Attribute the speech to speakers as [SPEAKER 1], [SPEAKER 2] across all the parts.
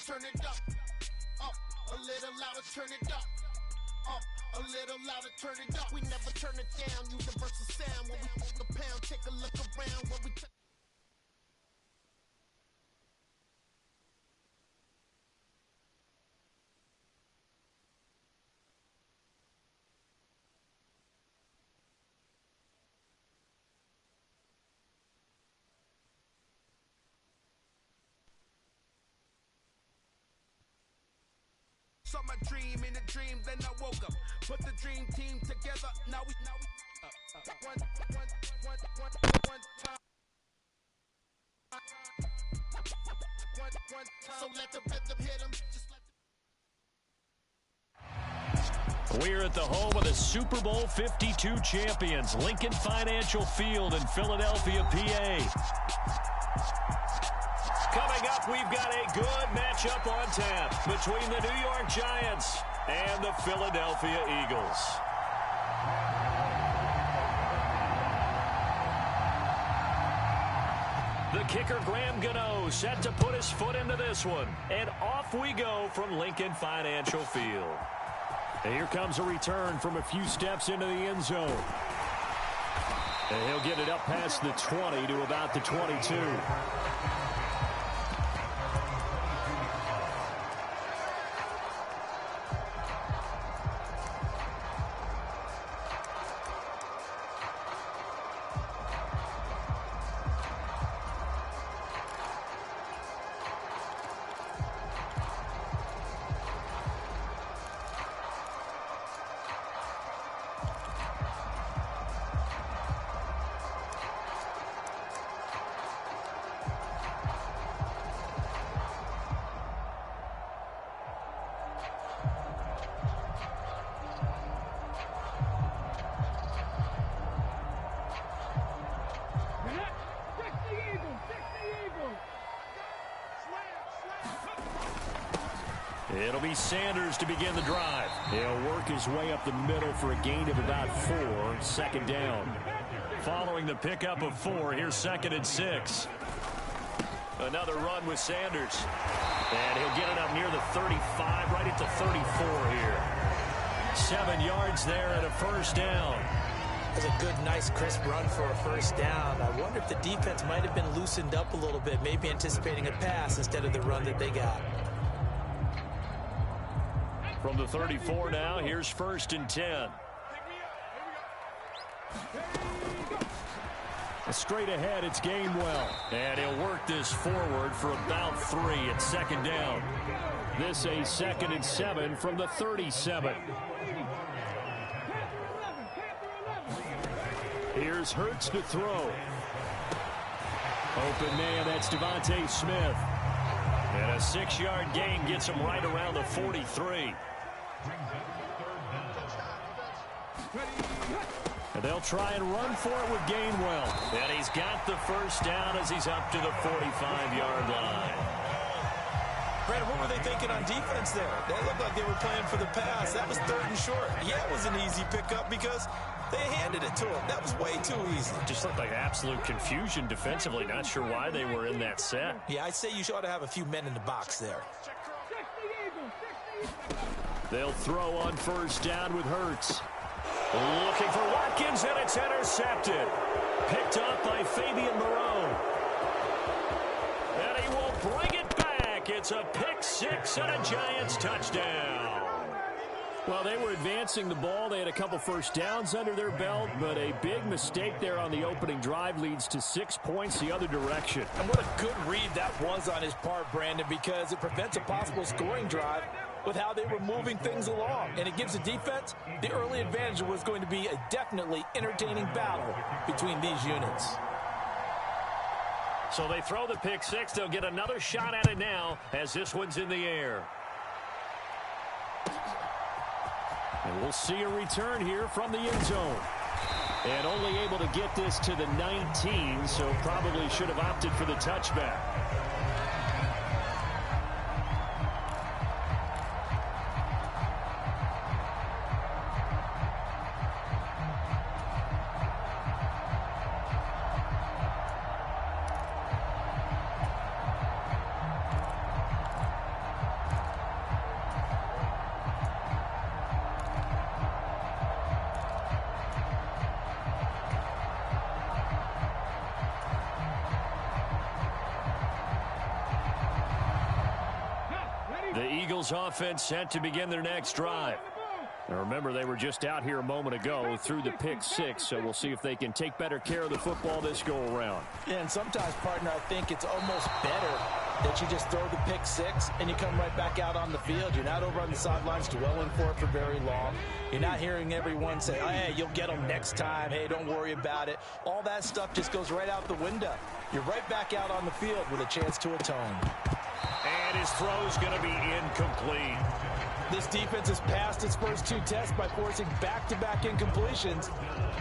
[SPEAKER 1] turn it up. A little louder, turn it up. A little louder, turn it up. We never turn it down. Universal sound when we on the pound. Take a look around when we. Saw my dream in a dream, then I woke up. Put the dream team together. Now we one time. So let the rhythm hit 'em.
[SPEAKER 2] We're at the home of the Super Bowl 52 champions, Lincoln Financial Field in Philadelphia, PA. Coming up, we've got a good matchup on tap between the New York Giants and the Philadelphia Eagles. The kicker, Graham Gano, set to put his foot into this one. And off we go from Lincoln Financial Field. And here comes a return from a few steps into the end zone. And he'll get it up past the 20 to about the 22. It'll be Sanders to begin the drive. He'll work his way up the middle for a gain of about 4, second down. Following the pickup of 4, here's 2nd and 6. Another run with Sanders. And he'll get it up near the 35, right at the 34 here. 7 yards there and a first down.
[SPEAKER 3] That's a good, nice, crisp run for a first down. I wonder if the defense might have been loosened up a little bit, maybe anticipating a pass instead of the run that they got.
[SPEAKER 2] From the 34 now, here's 1st and 10. Straight ahead, it's Gainwell. And he'll work this forward for about 3 at 2nd down. This a 2nd and 7 from the 37. Here's Hurts to throw. Open man, that's Devontae Smith. And a 6-yard gain gets him right around the 43. And they'll try and run for it with Gainwell. And he's got the first down as he's up to the 45-yard line.
[SPEAKER 3] Brandon, what were they thinking on defense there? They looked like they were playing for the pass. That was 3rd and short. Yeah, it was an easy pickup because they handed it to him. That was way too easy.
[SPEAKER 2] Just looked like absolute confusion defensively. Not sure why they were in that set.
[SPEAKER 3] Yeah, I'd say you ought to have a few men in the box there.
[SPEAKER 2] They'll throw on 1st down with Hurts. Looking for Watkins, and it's intercepted. Picked up by Fabian Moreau. And he will bring it back. It's a pick 6 and a Giants touchdown. Well, they were advancing the ball. They had a couple first downs under their belt, but a big mistake there on the opening drive leads to 6 points the other direction.
[SPEAKER 3] And what a good read that was on his part, Brandon, because it prevents a possible scoring drive with how they were moving things along. And it gives the defense the early advantage. Was going to be a definitely entertaining battle between these units.
[SPEAKER 2] So they throw the pick 6. They'll get another shot at it now as this one's in the air. And we'll see a return here from the end zone. And only able to get this to the 19, so probably should have opted for the touchback. The Eagles offense set to begin their next drive. Now remember, they were just out here a moment ago through the pick six, so we'll see if they can take better care of the football this go-around.
[SPEAKER 3] Yeah, and sometimes, partner, I think it's almost better that you just throw the pick six and you come right back out on the field. You're not over on the sidelines dwelling for it for very long. You're not hearing everyone say, oh, hey, you'll get them next time. Hey, don't worry about it. All that stuff just goes right out the window. You're right back out on the field with a chance to atone.
[SPEAKER 2] And his throw's going to be incomplete.
[SPEAKER 3] This defense has passed its first two tests by forcing back-to-back incompletions.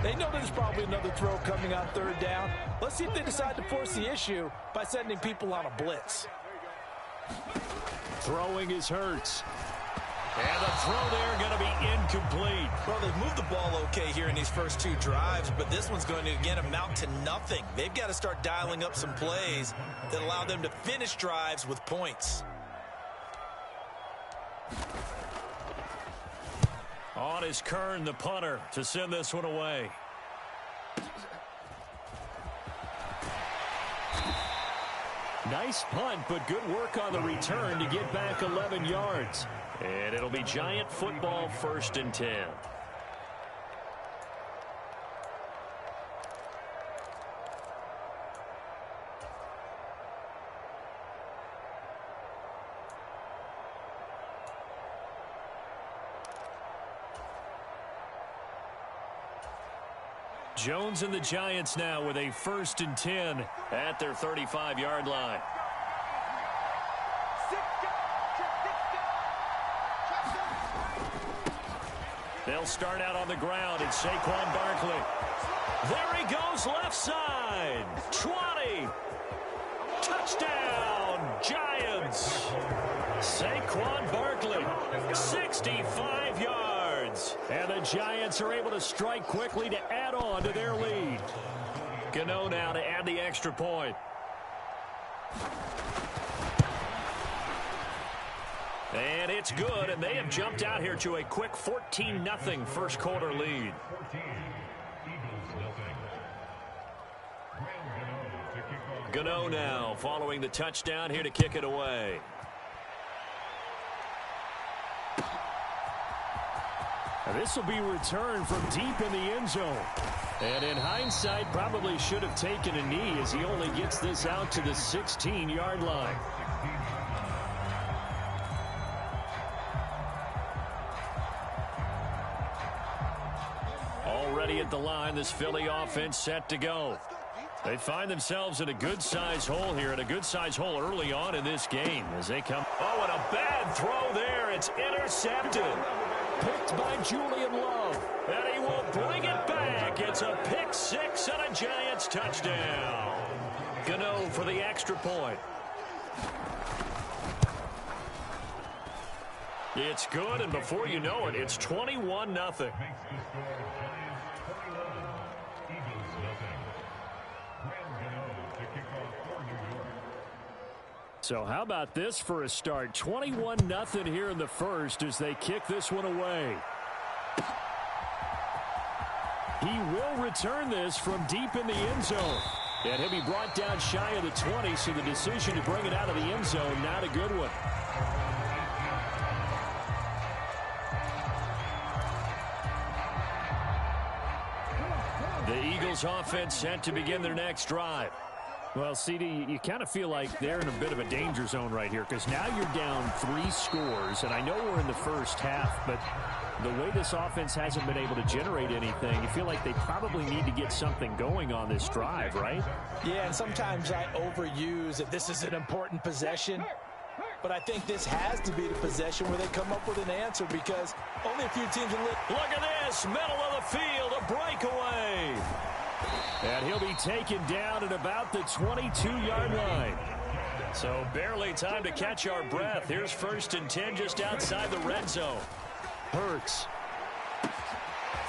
[SPEAKER 3] They know there's probably another throw coming on third down. Let's see if they decide to force the issue by sending people on a blitz.
[SPEAKER 2] Throwing is Hurts. And the throw there going to be incomplete.
[SPEAKER 3] Well, they've moved the ball okay here in these first two drives, but this one's going to, again, amount to nothing. They've got to start dialing up some plays that allow them to finish drives with points.
[SPEAKER 2] On is Kern, the punter, to send this one away. Nice punt, but good work on the return to get back 11 yards. And it'll be Giant football, 1st and 10. Jones and the Giants now with a 1st and 10 at their 35-yard line. They'll start out on the ground. It's Saquon Barkley. There he goes, left side. 20. Touchdown, Giants. Saquon Barkley, 65 yards. And the Giants are able to strike quickly to add on to their lead. Gano now to add the extra point. And it's good, and they have jumped out here to a quick 14-0 first quarter lead. Gano now following the touchdown here to kick it away. This will be returned from deep in the end zone. And in hindsight, probably should have taken a knee as he only gets this out to the 16-yard line. Already at the line, this Philly offense set to go. They find themselves in a good-sized hole here, and a good-sized hole early on in this game as they come. Oh, and a bad throw there. It's intercepted. Picked by Julian Love. And he will bring it back. It's a pick six and a Giants touchdown. Gano for the extra point. It's good, and before you know it, it's 21-0. So how about this for a start? 21-0 here in the first as they kick this one away. He will return this from deep in the end zone. And he'll be brought down shy of the 20, so the decision to bring it out of the end zone, not a good one. The Eagles offense set to begin their next drive. Well, CD, you kind of feel like they're in a bit of a danger zone right here because now you're down 3 scores, and I know we're in the first half, but the way this offense hasn't been able to generate anything, you feel like they probably need to get something going on this drive, right?
[SPEAKER 3] Yeah, and sometimes I overuse that this is an important possession, but I think this has to be the possession where they come up with an answer because only a few teams will live.
[SPEAKER 2] Look at this, middle of the field, a breakaway. And he'll be taken down at about the 22-yard line. So barely time to catch our breath. Here's 1st and 10 just outside the red zone. Hurts.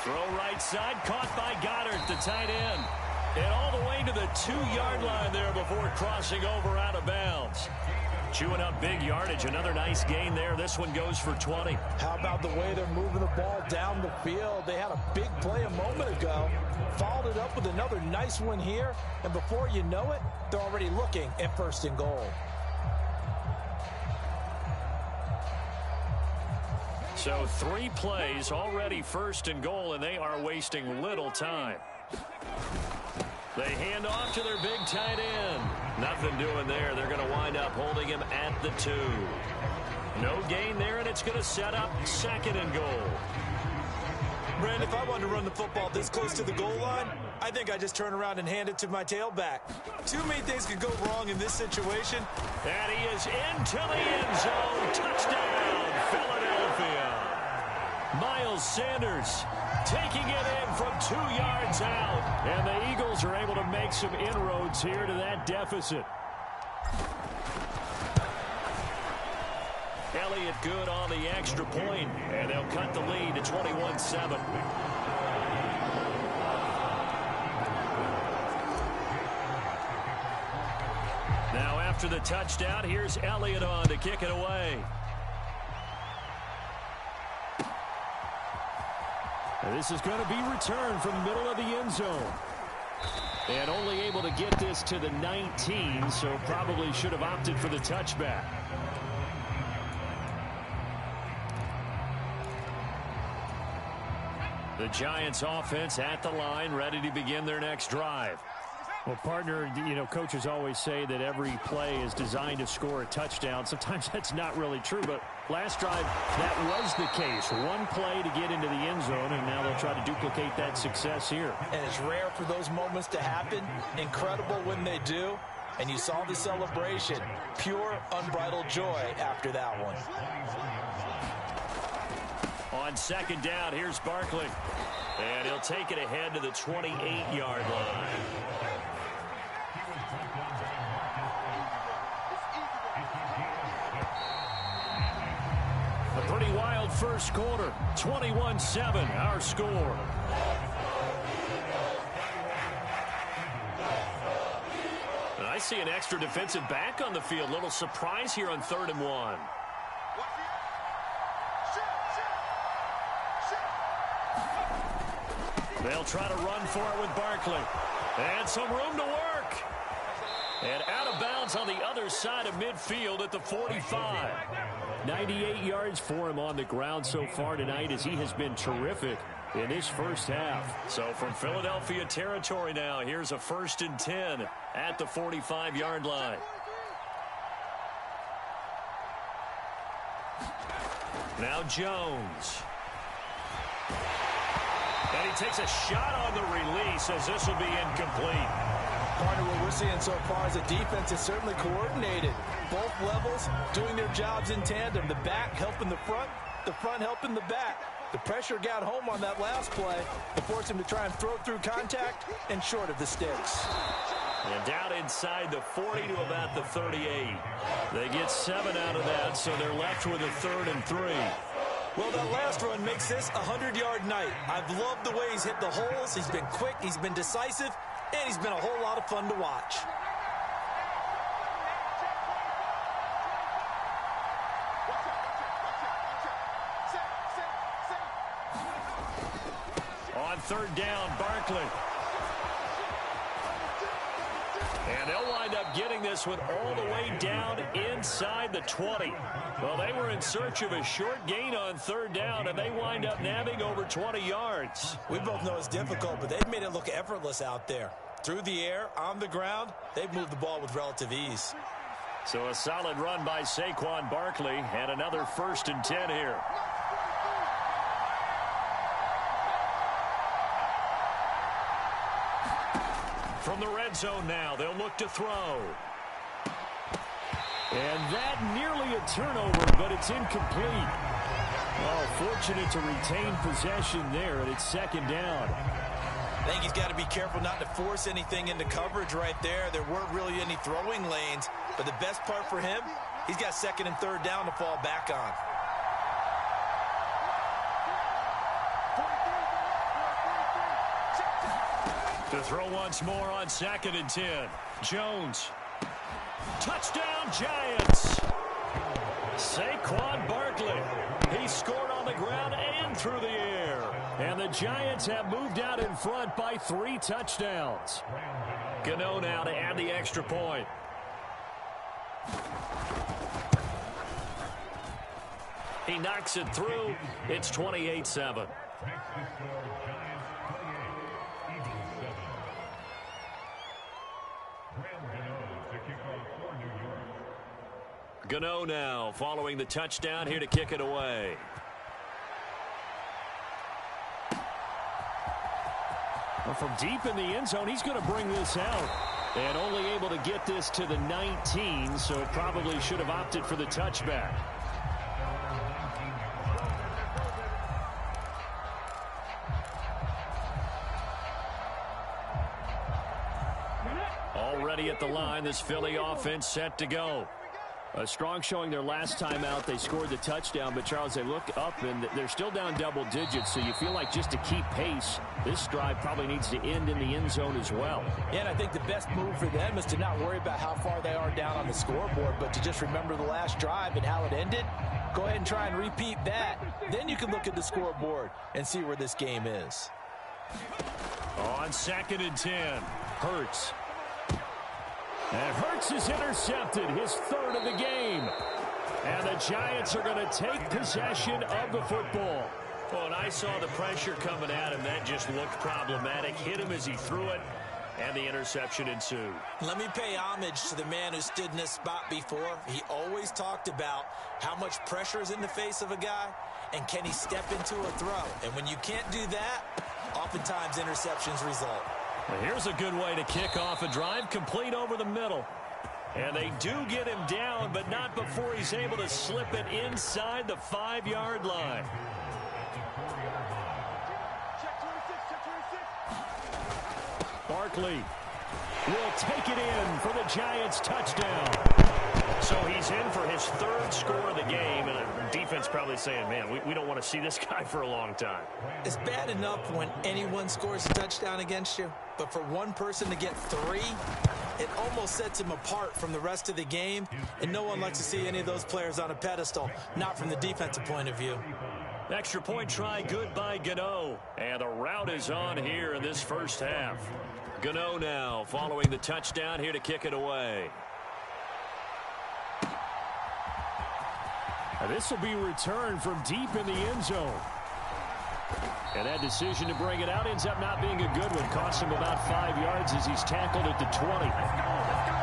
[SPEAKER 2] Throw right side, caught by Goddard, the tight end. And all the way to the 2-yard line there before crossing over out of bounds. Chewing up big yardage. Another nice gain there. This one goes for 20.
[SPEAKER 3] How about the way they're moving the ball down the field? They had a big play a moment ago. Followed it up with another nice one here. And before you know it, they're already looking at 1st and goal.
[SPEAKER 2] So 3 plays, already first and goal, and they are wasting little time. They hand off to their big tight end. Nothing doing there. They're going to wind up holding him at the 2. No gain there, and it's going to set up second and goal.
[SPEAKER 3] Brandon, if I wanted to run the football this close to the goal line, I think I just turn around and hand it to my tailback. Too many things could go wrong in this situation.
[SPEAKER 2] And he is into the end zone. Touchdown, Philadelphia. Miles Sanders taking it in from 2 yards out. And the Eagles are able to make some inroads here to that deficit. Elliott good on the extra point, and they'll cut the lead to 21-7. Now after the touchdown, here's Elliott on to kick it away. And this is going to be returned from the middle of the end zone. And only able to get this to the 19, so probably should have opted for the touchback. The Giants offense at the line, ready to begin their next drive. Well, partner, coaches always say that every play is designed to score a touchdown. Sometimes that's not really true, but last drive, that was the case. One play to get into the end zone, and now they'll try to duplicate that success here.
[SPEAKER 3] And it's rare for those moments to happen. Incredible when they do. And you saw the celebration. Pure, unbridled joy after that one.
[SPEAKER 2] On second down, here's Barkley. And he'll take it ahead to the 28-yard line. A pretty wild first quarter. 21-7, our score. And I see an extra defensive back on the field. Little surprise here on 3rd and 1. They'll try to run for it with Barkley. And some room to work. And out of bounds on the other side of midfield at the 45. 98 yards for him on the ground so far tonight, as he has been terrific in this first half. So from Philadelphia territory now, here's a 1st and 10 at the 45-yard line. Now Jones. And he takes a shot on the release, as this will be incomplete.
[SPEAKER 3] Partner, what we're seeing so far is the defense is certainly coordinated. Both levels doing their jobs in tandem. The back helping the front helping the back. The pressure got home on that last play to force him to try and throw through contact and short of the sticks.
[SPEAKER 2] And down inside the 40 to about the 38. They get 7 out of that, so they're left with a 3rd and 3.
[SPEAKER 3] Well, that last run makes this a 100-yard night. I've loved the way he's hit the holes. He's been quick, he's been decisive, and he's been a whole lot of fun to watch.
[SPEAKER 2] On 3rd down, Barkley. And they'll wind up getting this one all the way down inside the 20. Well, they were in search of a short gain on 3rd down, and they wind up nabbing over 20 yards.
[SPEAKER 3] We both know it's difficult, but they've made it look effortless out there. Through the air, on the ground, they've moved the ball with relative ease.
[SPEAKER 2] So a solid run by Saquon Barkley, and another 1st and 10 here. From the red zone now, they'll look to throw. And that nearly a turnover, but it's incomplete. Oh, fortunate to retain possession there, and it's 2nd down.
[SPEAKER 3] I think he's got to be careful not to force anything into coverage right there. There weren't really any throwing lanes, but the best part for him, he's got 2nd and 3rd down to fall back on.
[SPEAKER 2] To throw once more on 2nd and 10. Jones. Touchdown, Giants. Saquon Barkley. He scored on the ground and through the air. And the Giants have moved out in front by 3 touchdowns. Gano now to add the extra point. He knocks it through. It's 28-7. Gano now following the touchdown here to kick it away. Well, from deep in the end zone, he's going to bring this out. And only able to get this to the 19, so probably should have opted for the touchback. Already at the line, this Philly offense set to go. A strong showing their last time out. They scored the touchdown, but, Charles, they look up, and they're still down double digits, so you feel like just to keep pace, this drive probably needs to end in the end zone as well.
[SPEAKER 3] Yeah, and I think the best move for them is to not worry about how far they are down on the scoreboard, but to just remember the last drive and how it ended. Go ahead and try and repeat that. Then you can look at the scoreboard and see where this game is.
[SPEAKER 2] On 2nd and 10, Hurts. And Hurts is intercepted, his third of the game. And the Giants are going to take possession of the football. Well, and I saw the pressure coming at him. That just looked problematic. Hit him as he threw it, and the interception ensued. Let me pay homage to the man who stood in this spot before. He always talked about how much pressure is in the face of a guy, and can he step into a throw. And when you can't do that, oftentimes interceptions result. Well, here's a good way to kick off a drive, complete over the middle. And they do get him down, but not before he's able to slip it inside the 5-yard line. Barkley will take it in for the Giants touchdown. So he's in for his third score of the game, and the defense probably saying, man, we don't want to see this guy for a long time. It's bad enough when anyone scores a touchdown against you, but for one person to get 3, it almost sets him apart from the rest of the game, and no one likes to see any of those players on a pedestal, not from the defensive point of view. Extra point try good by Gano, and the route is on here in this first half. Gano now following the touchdown here to kick it away. And this will be returned from deep in the end zone. And that decision to bring it out ends up not being a good one. Costs him about 5 yards as he's tackled at the 20. Let's go, let's go.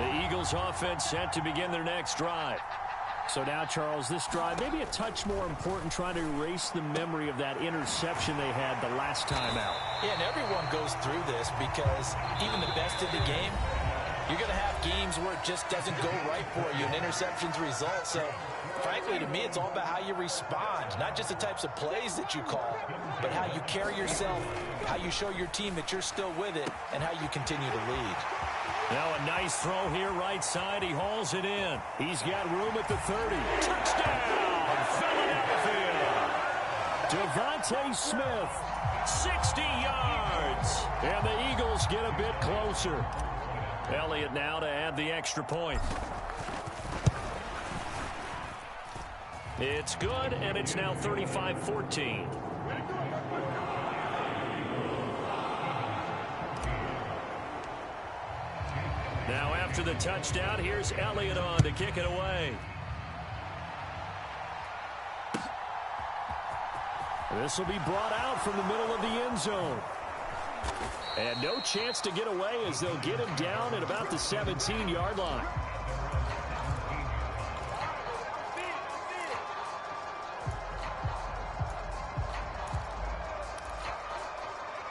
[SPEAKER 2] The Eagles offense set to begin their next drive. So now, Charles, this drive maybe a touch more important, trying to erase the memory of that interception they had the last time out. Yeah, and everyone goes through this because even the best of the game, you're going to have games where it just doesn't go right for you, and interceptions result. So, frankly, to me, it's all about how you respond, not just the types of plays that you call, but how you carry yourself, how you show your team that you're still with it, and how you continue to lead. Now a nice throw here right side. He hauls it in. He's got room at the 30. Touchdown, Philadelphia. Devontae Smith, 60 yards. And the Eagles get a bit closer. Elliott now to add the extra point. It's good, and it's now 35-14. Now after the touchdown, here's Elliott on to kick it away. This will be brought out from the middle of the end zone. And no chance to get away as they'll get him down at about the 17-yard line.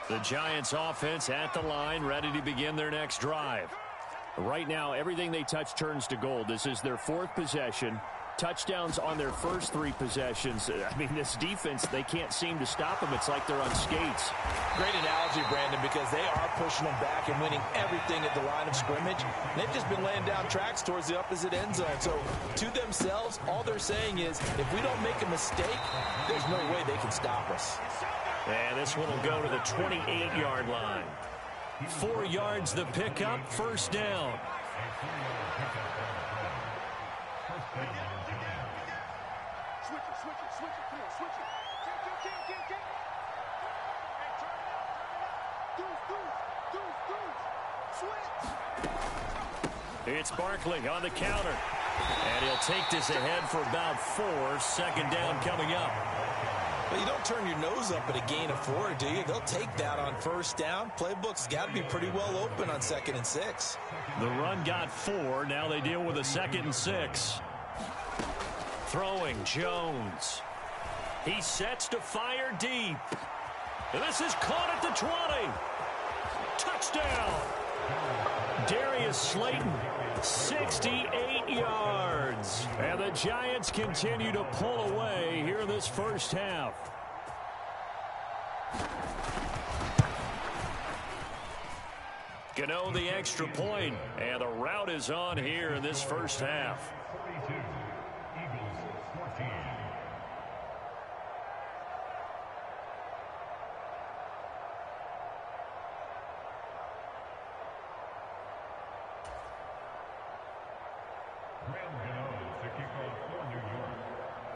[SPEAKER 2] The Giants offense at the line, ready to begin their next drive. Right now, everything they touch turns to gold. This is their 4th possession. Touchdowns on their first 3 possessions. I mean, this defense, they can't seem to stop them. It's like they're on skates. Great analogy, Brandon, because they are pushing them back and winning everything at the line of scrimmage. They've just been laying down tracks towards the opposite end zone. So, to themselves, all they're saying is, if we don't make a mistake, there's no way they can stop us. And this one will go to the 28-yard line. 4 yards the pickup, first down. It's Barkley on the counter. And he'll take this ahead for about 4. Second down coming up.
[SPEAKER 3] But you don't turn your nose up at a gain of 4, do you? They'll take that on first down. Playbook's got to be pretty well open on 2nd and 6.
[SPEAKER 2] The run got 4. Now they deal with a 2nd and 6. Throwing Jones. He sets to fire deep. And this is caught at the 20. Touchdown. Darius Slayton, 68 yards. And the Giants continue to pull away here in this first half. Gano the extra point, and the route is on here in this first half.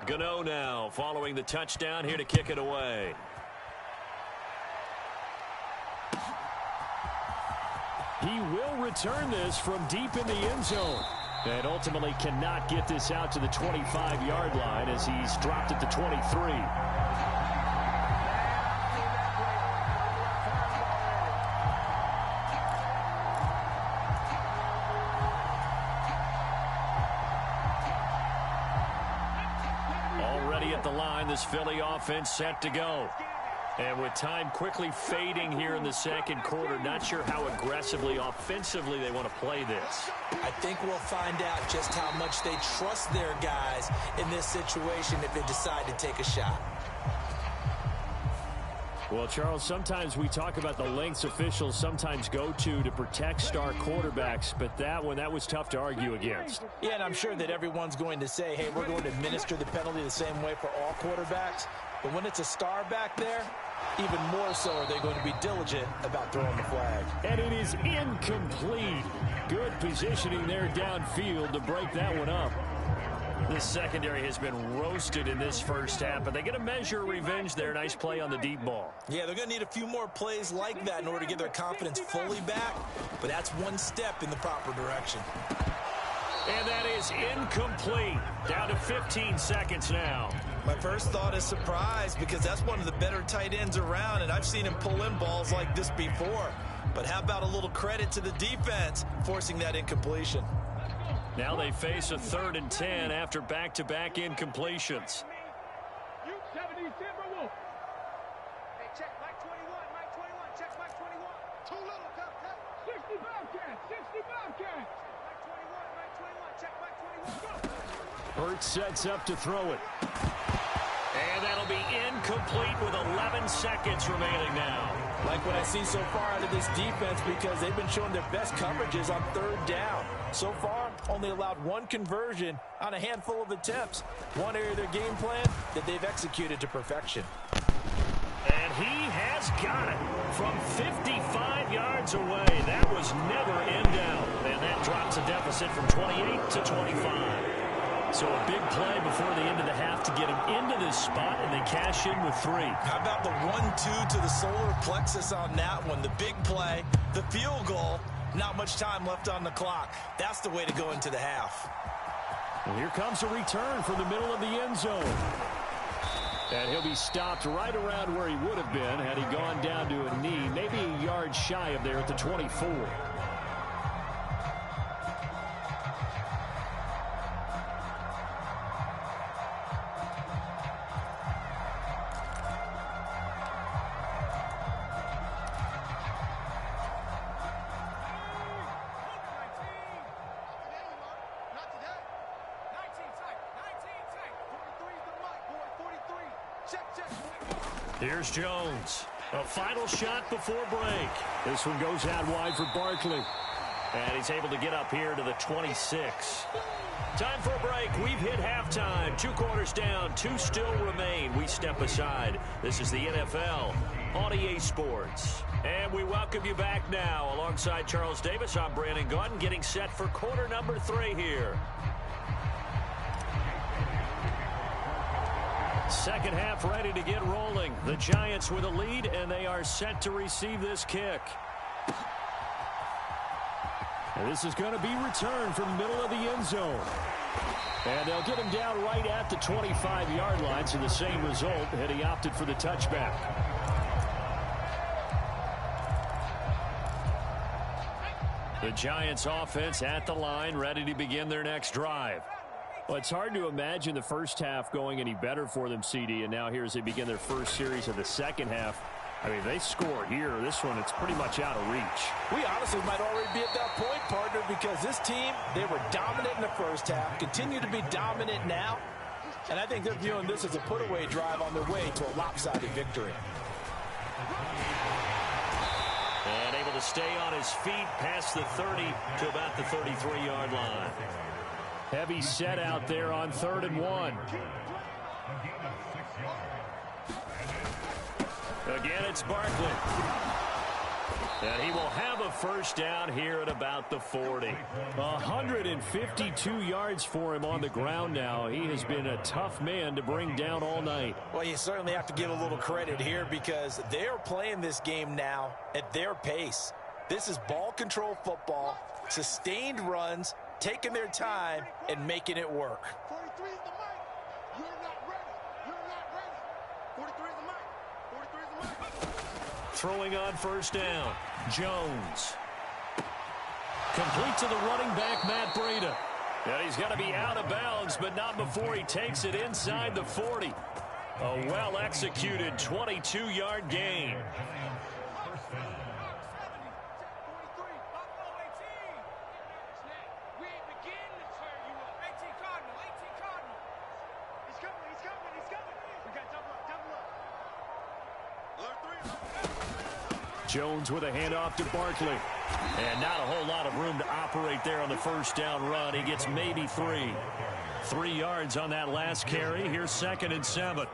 [SPEAKER 2] Gano now following the touchdown here to kick it away. He will return this from deep in the end zone. And ultimately cannot get this out to the 25-yard line as he's dropped at the 23. At the line, this Philly offense set to go. And with time quickly fading here in the second quarter, not sure how aggressively, offensively they want to play this.
[SPEAKER 3] I think we'll find out just how much they trust their guys in this situation if they decide to take a shot.
[SPEAKER 2] Well, Charles, sometimes we talk about the lengths officials sometimes go to protect star quarterbacks, but that was tough to argue against.
[SPEAKER 3] Yeah, and I'm sure that everyone's going to say, hey, we're going to administer the penalty the same way for all quarterbacks. But when it's a star back there, even more so are they going to be diligent about throwing the flag.
[SPEAKER 2] And it is incomplete. Good positioning there downfield to break that one up. This secondary has been roasted in this first half, but they get a measure of revenge there. Nice play on the deep ball.
[SPEAKER 3] Yeah, they're going to need a few more plays like that in order to get their confidence fully back, but that's one step in the proper direction.
[SPEAKER 2] And that is incomplete. Down to 15 seconds now.
[SPEAKER 3] My first thought is surprise because that's one of the better tight ends around, and I've seen him pull in balls like this before. But how about a little credit to the defense forcing that incompletion?
[SPEAKER 2] Now they face a 3rd and 10 after back-to-back incompletions.
[SPEAKER 1] Check Mike 21, Mike 21, check Mike 21. Too little, cut. 60 Bobcats, 60 Bobcats. Check Mike 21, check Mike 21, go.
[SPEAKER 2] Hurts sets up to throw it. And that'll be incomplete with 11 seconds remaining now.
[SPEAKER 3] Like what I see so far out of this defense because they've been showing their best coverages on 3rd down. So far, only allowed 1 conversion on a handful of attempts. One area of their game plan that they've executed to perfection.
[SPEAKER 2] And he has got it from 55 yards away. That was never in doubt. And that drops a deficit from 28 to 25. So a big play before the end of the half to get him into this spot, and they cash in with 3.
[SPEAKER 3] How about the 1-2 to the solar plexus on that one? The big play, the field goal, not much time left on the clock. That's the way to go into the half.
[SPEAKER 2] Well, here comes a return from the middle of the end zone. And he'll be stopped right around where he would have been had he gone down to a knee, maybe a yard shy of there at the 24. Here's Jones. A final shot before break. This one goes out wide for Barkley. And he's able to get up here to the 26. Time for a break. We've hit halftime. 2 quarters down. 2 still remain. We step aside. This is the NFL on EA Sports. And we welcome you back now. Alongside Charles Davis, I'm Brandon Gaudin, getting set for quarter number 3 here. Second half ready to get rolling. The Giants with a lead, and they are set to receive this kick. And this is going to be returned from the middle of the end zone. And they'll get him down right at the 25-yard line, so the same result had he opted for the touchback. The Giants offense at the line, ready to begin their next drive. Well, it's hard to imagine the first half going any better for them, CD, and now here as they begin their first series of the second half. I mean, they score here. This one, it's pretty much out of reach.
[SPEAKER 3] We honestly might already be at that point, partner, because this team, they were dominant in the first half, continue to be dominant now, and I think they're viewing this as a put-away drive on their way to a lopsided victory.
[SPEAKER 2] And able to stay on his feet past the 30 to about the 33-yard line. Heavy set out there on 3rd and 1. Again, it's Barkley. And he will have a first down here at about the 40. 152 yards for him on the ground now. He has been a tough man to bring down all night.
[SPEAKER 3] Well, you certainly have to give a little credit here because they're playing this game now at their pace. This is ball control football, sustained runs, taking their time and making it work.
[SPEAKER 1] 43 is the mic. You're not ready. You're not ready. 43 is the mic. 43 is the mic.
[SPEAKER 2] Throwing on first down, Jones. Complete to the running back, Matt Breida. And he's got to be out of bounds, but not before he takes it inside the 40. A well-executed 22-yard gain. Jones with a handoff to Barkley. And not a whole lot of room to operate there on the first down run. He gets maybe 3. 3 yards on that last carry. Here's 2nd and 7.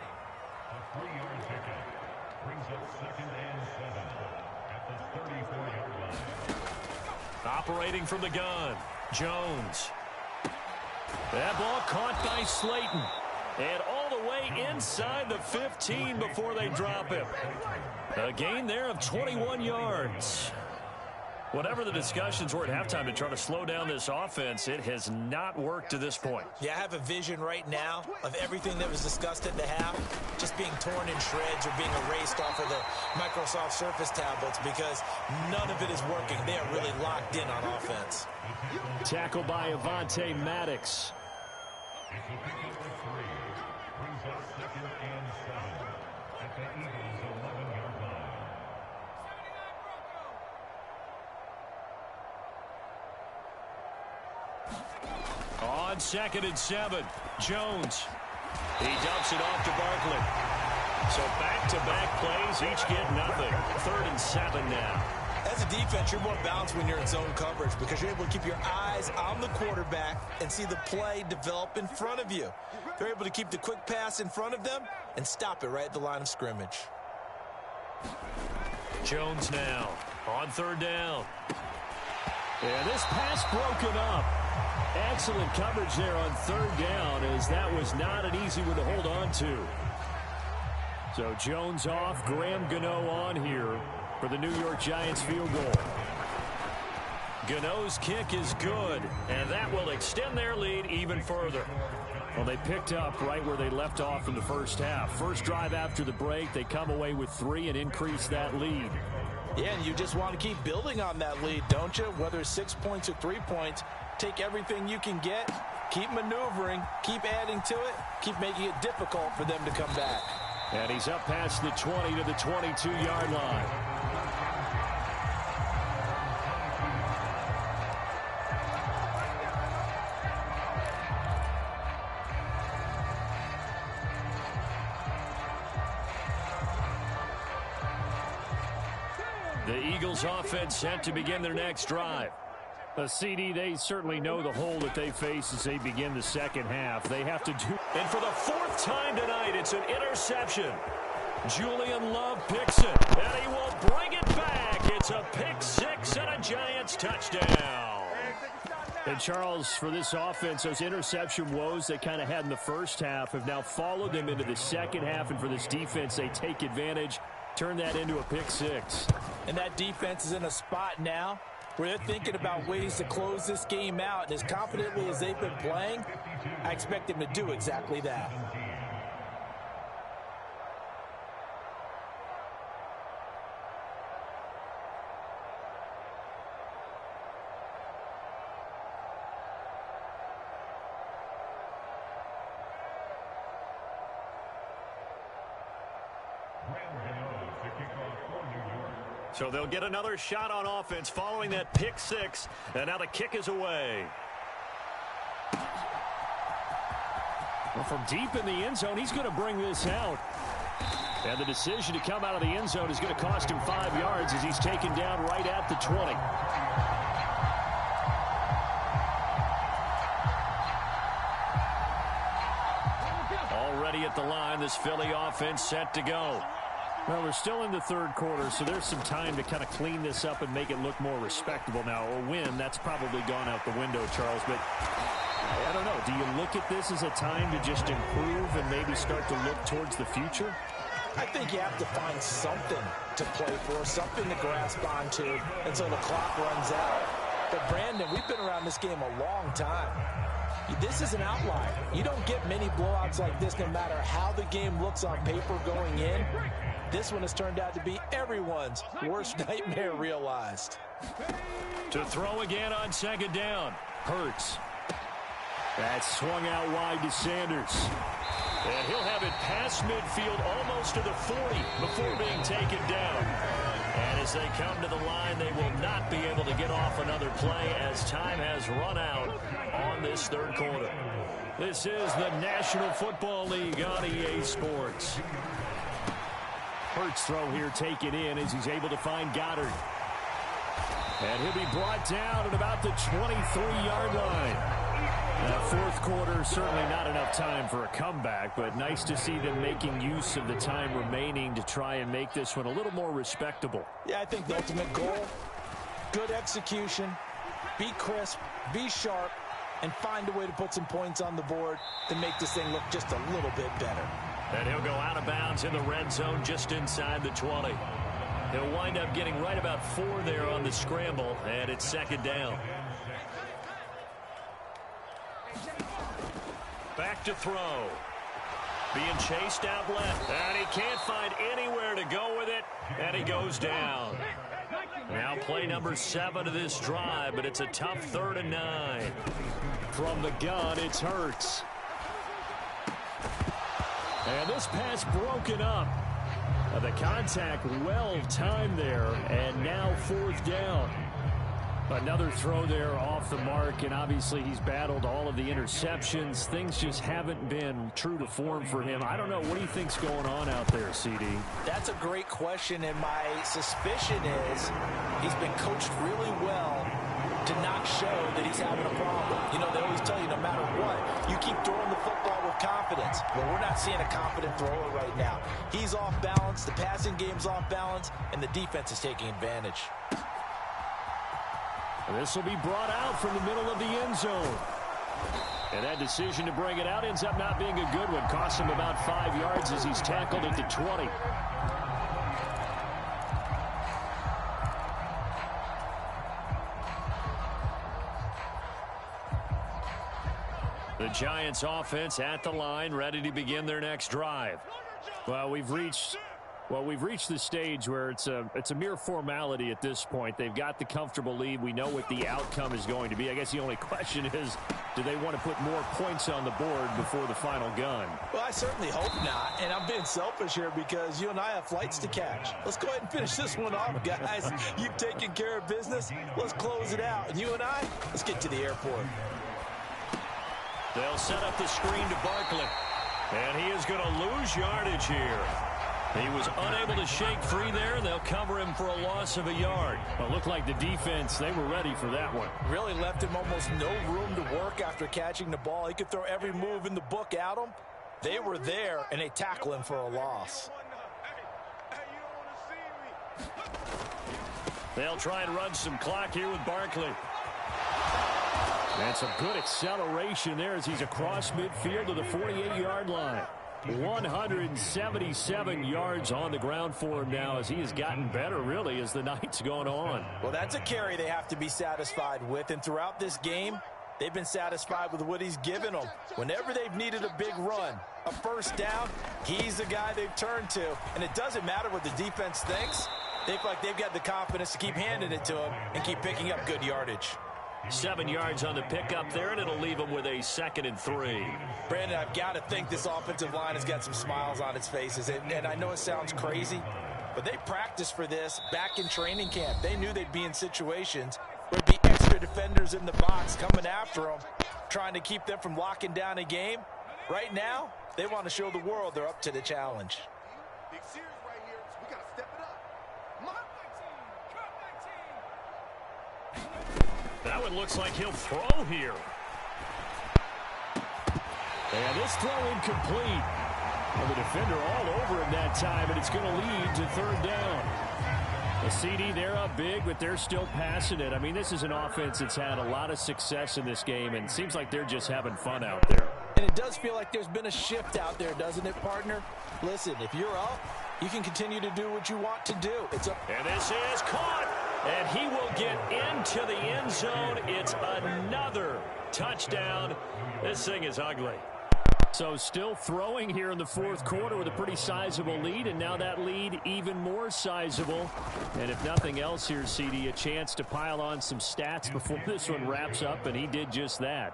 [SPEAKER 2] Operating from the gun, Jones. That ball caught by Slayton. And all the way inside the 15 before they drop him. A gain there of 21 yards. Whatever the discussions were at halftime to try to slow down this offense, it has not worked to this point.
[SPEAKER 3] Yeah, I have a vision right now of everything that was discussed at the half just being torn in shreds or being erased off of the Microsoft Surface tablets because none of it is working. They are really locked in on offense.
[SPEAKER 2] Tackle by Avonte Maddox.
[SPEAKER 4] Brings up 2nd and 7 at the Eagles' 11-yard line.
[SPEAKER 2] On 2nd and 7, Jones. He dumps it off to Barkley. So back-to-back plays, each get nothing. 3rd and 7 now.
[SPEAKER 3] As a defense, you're more balanced when you're in zone coverage because you're able to keep your eyes on the quarterback and see the play develop in front of you. They're able to keep the quick pass in front of them and stop it right at the line of scrimmage.
[SPEAKER 2] Jones now on 3rd down. And this pass broken up. Excellent coverage there on 3rd down as that was not an easy one to hold on to. So Jones off, Graham Gano on here for the New York Giants field goal. Gano's kick is good, and that will extend their lead even further. Well, they picked up right where they left off in the first half. First drive after the break, they come away with 3 and increase that lead.
[SPEAKER 3] Yeah, and you just want to keep building on that lead, don't you? Whether it's 6 points or 3 points, take everything you can get, keep maneuvering, keep adding to it, keep making it difficult for them to come back.
[SPEAKER 2] And he's up past the 20 to the 22-yard line. The Eagles offense set to begin their next drive. CD, they certainly know the hole that they face as they begin the second half. They have to do. And for the 4th time tonight, it's an interception. Julian Love picks it, and he will bring it back. It's a pick 6 and a Giants touchdown. The And Charles, for this offense, those interception woes they kind of had in the first half have now followed them into the second half. And for this defense, they take advantage, turn that into a pick six.
[SPEAKER 3] And that defense is in a spot now where they're thinking about ways to close this game out. And as confidently as they've been playing, I expect them to do exactly that.
[SPEAKER 2] So they'll get another shot on offense following that pick six. And now the kick is away. Well, from deep in the end zone, he's going to bring this out. And the decision to come out of the end zone is going to cost him 5 yards as he's taken down right at the 20. Already at the line, this Philly offense set to go. Well, we're still in the third quarter, so there's some time to kind of clean this up and make it look more respectable now. A win, that's probably gone out the window, Charles. But I don't know. Do you look at this as a time to just improve and maybe start to look towards the future?
[SPEAKER 3] I think you have to find something to play for, something to grasp onto until the clock runs out. But, Brandon, we've been around this game a long time. This is an outlier. You don't get many blowouts like this no matter how the game looks on paper going in. This one has turned out to be everyone's worst nightmare realized.
[SPEAKER 2] To throw again on second down. Hurts. That's swung out wide to Sanders. And he'll have it past midfield almost to the 40 before being taken down. And as they come to the line, they will not be able to get off another play as time has run out on this third quarter. This is the National Football League on EA Sports. Hurts throw here taken in as he's able to find Goddard. And he'll be brought down at about the 23-yard line. Fourth quarter, certainly not enough time for a comeback, but nice to see them making use of the time remaining to try and make this one a little more respectable.
[SPEAKER 3] Yeah, I think the ultimate goal, good execution, be crisp, be sharp, and find a way to put some points on the board to make this thing look just a little bit better.
[SPEAKER 2] And he'll go out of bounds in the red zone just inside the 20. He'll wind up getting right about 4 there on the scramble, and it's second down. Back to throw. Being chased out left, and he can't find anywhere to go with it, and he goes down. Now play number 7 of this drive, but it's a tough 3rd and 9. From the gun, it's Hurts. And this pass broken up. The contact well timed there, and now 4th down. Another throw there off the mark, and obviously he's battled all of the interceptions. Things just haven't been true to form for him. I don't know. What do you think's going on out there, CD?
[SPEAKER 3] That's a great question, and my suspicion is he's been coached really well to not show that he's having a problem. You know, they always tell you no matter what, you keep throwing the football with confidence. Well, we're not seeing a confident thrower right now. He's off balance, the passing game's off balance, and the defense is taking advantage.
[SPEAKER 2] This will be brought out from the middle of the end zone. And that decision to bring it out ends up not being a good one. Costs him about 5 yards as he's tackled at the 20. The Giants offense at the line, ready to begin their next drive. Well, we've reached the stage where it's a mere formality at this point. They've got the comfortable lead. We know what the outcome is going to be. I guess the only question is, do they want to put more points on the board before the final gun?
[SPEAKER 3] Well, I certainly hope not, and I'm being selfish here because you and I have flights to catch. Let's go ahead and finish this one off, guys. You've taken care of business. Let's close it out. And you and I, let's get to the airport.
[SPEAKER 2] They'll set up the screen to Barkley, and he is going to lose yardage here. He was unable to shake free there. They'll cover him for a loss of a yard. Well, it looked like the defense, they were ready for that one.
[SPEAKER 3] Really left him almost no room to work after catching the ball. He could throw every move in the book at him. They were there, and they tackle him for a loss.
[SPEAKER 2] They'll try and run some clock here with Barkley. And some good acceleration there as he's across midfield to the 48-yard line. 177 yards on the ground for him now as he has gotten better, really, as the night's gone on.
[SPEAKER 3] Well, that's a carry they have to be satisfied with. And throughout this game, they've been satisfied with what he's given them. Whenever they've needed a big run, a first down, he's the guy they've turned to. And it doesn't matter what the defense thinks. They feel like they've got the confidence to keep handing it to him and keep picking up good yardage.
[SPEAKER 2] 7 yards on the pickup there, and it'll leave him with a 2nd and 3.
[SPEAKER 3] Brandon, I've got to think this offensive line has got some smiles on its faces. And I know it sounds crazy, but they practiced for this back in training camp. They knew they'd be in situations where there'd be extra defenders in the box coming after them, trying to keep them from locking down a game. Right now, they want to show the world they're up to the challenge.
[SPEAKER 1] Big series right here, so we got to step it up.
[SPEAKER 2] That one looks like he'll throw here. And this throw incomplete. And the defender all over him that time, and it's going to lead to 3rd down. The CD, they're up big, but they're still passing it. I mean, this is an offense that's had a lot of success in this game, and it seems like they're just having fun out there.
[SPEAKER 3] And it does feel like there's been a shift out there, doesn't it, partner? Listen, if you're up, you can continue to do what you want to do. It's up.
[SPEAKER 2] And this is caught. And he will get into the end zone. It's another touchdown. This thing is ugly. So still throwing here in the 4th quarter with a pretty sizable lead, and now that lead even more sizable. And if nothing else here, CD, a chance to pile on some stats before this one wraps up, and he did just that.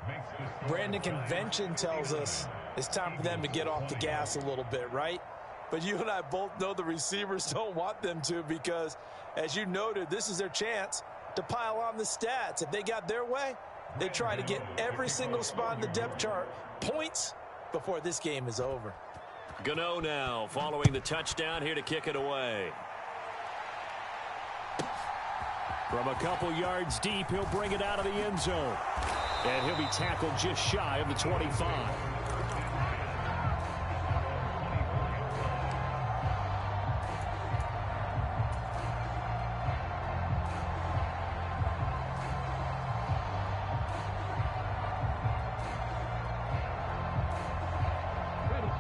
[SPEAKER 3] Brandon, convention tells us it's time for them to get off the gas a little bit, right? But you and I both know the receivers don't want them to because, as you noted, this is their chance to pile on the stats. If they got their way, they try to get every single spot in the depth chart points before this game is over.
[SPEAKER 2] Gano now following the touchdown here to kick it away. From a couple yards deep, he'll bring it out of the end zone. And he'll be tackled just shy of the 25.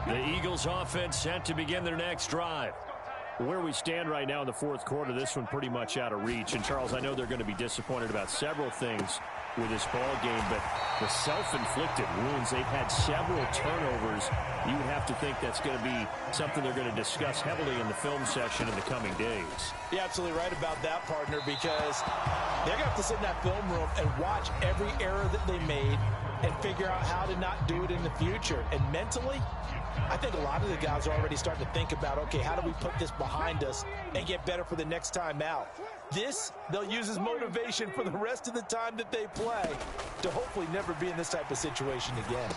[SPEAKER 2] The Eagles offense set to begin their next drive. Where we stand right now in the 4th quarter, this one pretty much out of reach. And, Charles, I know they're going to be disappointed about several things with this ball game, but the self-inflicted wounds, they've had several turnovers. You would have to think that's going to be something they're going to discuss heavily in the film session in the coming days.
[SPEAKER 3] You're absolutely right about that, partner, because they're going to have to sit in that film room and watch every error that they made and figure out how to not do it in the future. And mentally, I think a lot of the guys are already starting to think about, okay, how do we put this behind us and get better for the next time out? This, they'll use as motivation for the rest of the time that they play to hopefully never be in this type of situation again.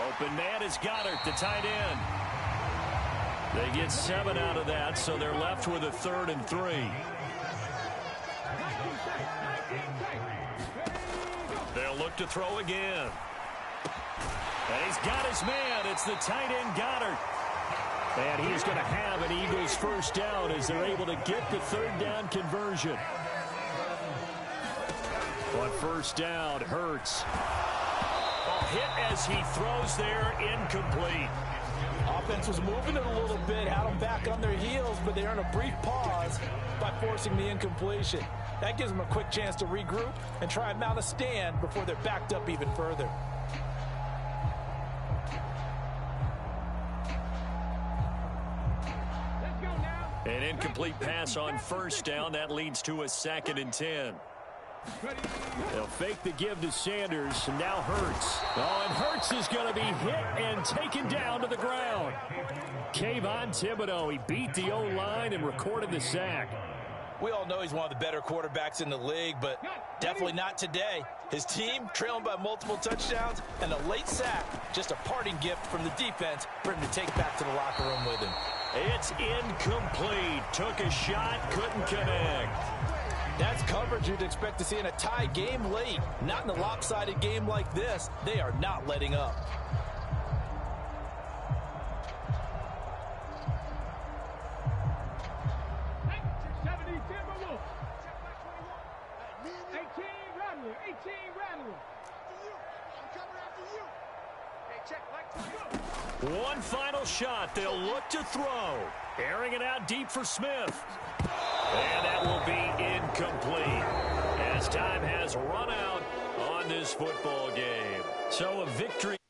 [SPEAKER 2] Open man is Goddard, the tight end. They get 7 out of that, so they're left with a 3rd and 3. They'll look to throw again. And he's got his man. It's the tight end, Goddard. And he's going to have an Eagles first down as they're able to get the 3rd down conversion. On first down, Hurts. A hit as he throws there, incomplete.
[SPEAKER 3] Offense was moving it a little bit, had them back on their heels, but they earn a brief pause by forcing the incompletion. That gives them a quick chance to regroup and try and mount a stand before they're backed up even further.
[SPEAKER 2] An incomplete pass on first down. That leads to a 2nd and 10. They'll fake the give to Sanders. And now Hurts. Oh, and Hurts is going to be hit and taken down to the ground. Kayvon Thibodeau, he beat the O-line and recorded the sack.
[SPEAKER 3] We all know he's one of the better quarterbacks in the league, but definitely not today. His team trailing by multiple touchdowns and a late sack, just a parting gift from the defense for him to take back to the locker room with him.
[SPEAKER 2] It's incomplete. Took a shot, couldn't connect.
[SPEAKER 3] That's coverage you'd expect to see in a tie game late. Not in a lopsided game like this. They are not letting up.
[SPEAKER 2] One final shot. They'll look to throw. Airing it out deep for Smith. And that will be incomplete as time has run out on this football game. So a victory.